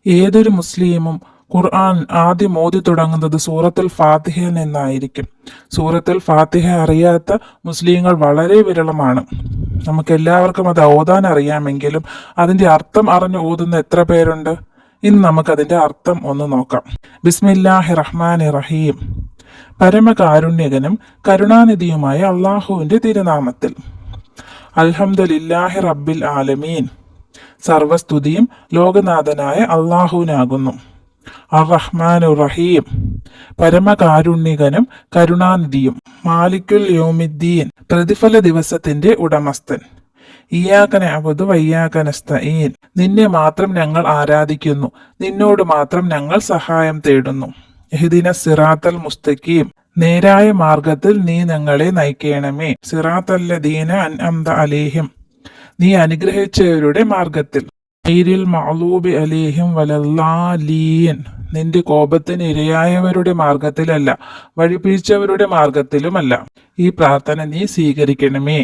ഏതൊരു മുസ്ലിമും ഖുർആൻ ആദ്യം ഓതി തുടങ്ങുന്നത് സൂറത്തുൽ ഫാത്തിഹയിൽ നിന്നായിരിക്കും. സൂറത്തുൽ ഫാത്തിഹ അറിയാത്ത മുസ്ലിങ്ങൾ വളരെ വിരളമാണ്. നമുക്കെല്ലാവർക്കും അത് ഓതാൻ അറിയാമെങ്കിലും അതിൻ്റെ അർത്ഥം അറിഞ്ഞ് ഓതുന്ന എത്ര പേരുണ്ട്? ഇന്ന് നമുക്കതിൻ്റെ അർത്ഥം ഒന്ന് നോക്കാം. ബിസ്മില്ലാഹി റഹ്മാനി റഹീം. പരമകാരുണ്യകനും കരുണാനിധിയുമായ അള്ളാഹുവിൻ്റെ തിരുനാമത്തിൽ. അൽഹംദുലില്ലാഹി റബ്ബിൽ ആലമീൻ. സർവസ്തുതിയും ലോകനാഥനായ അള്ളാഹുവിനാകുന്നു. അർ റഹ്മാനു റഹീം. പരമകാരുണ്യകനും കരുണാനിധിയും. മാലിക്കുൽ യൗമിദ്ദീൻ. പ്രതിഫല ദിവസത്തിന്റെ ഉടമസ്ഥൻ. ഇയ്യാക നഅ്ബുദു വഇയ്യാക നസ്തഈൻ. നിന്നെ മാത്രം ഞങ്ങൾ ആരാധിക്കുന്നു, നിന്നോട് മാത്രം ഞങ്ങൾ സഹായം തേടുന്നു. ഇഹ്ദിനസ് സിറാത്തൽ മുസ്തഖീം. നേരായ മാർഗത്തിൽ നീ ഞങ്ങളെ നയിക്കണമേ. സിറാത്തല്ലദീന അൻഅംത അലൈഹിം. നീ അനുഗ്രഹിച്ചവരുടെ മാർഗത്തിൽ. ഗൈരിൽ മഗ്ളൂബി അലൈഹിം വലദ്ദാലീൻ. നിന്റെ കോപത്തിന് ഇരയായവരുടെ മാർഗത്തിലല്ല, വഴിപിഴച്ചവരുടെ മാർഗത്തിലുമല്ല. ഈ പ്രാർത്ഥന നീ സ്വീകരിക്കണമേ.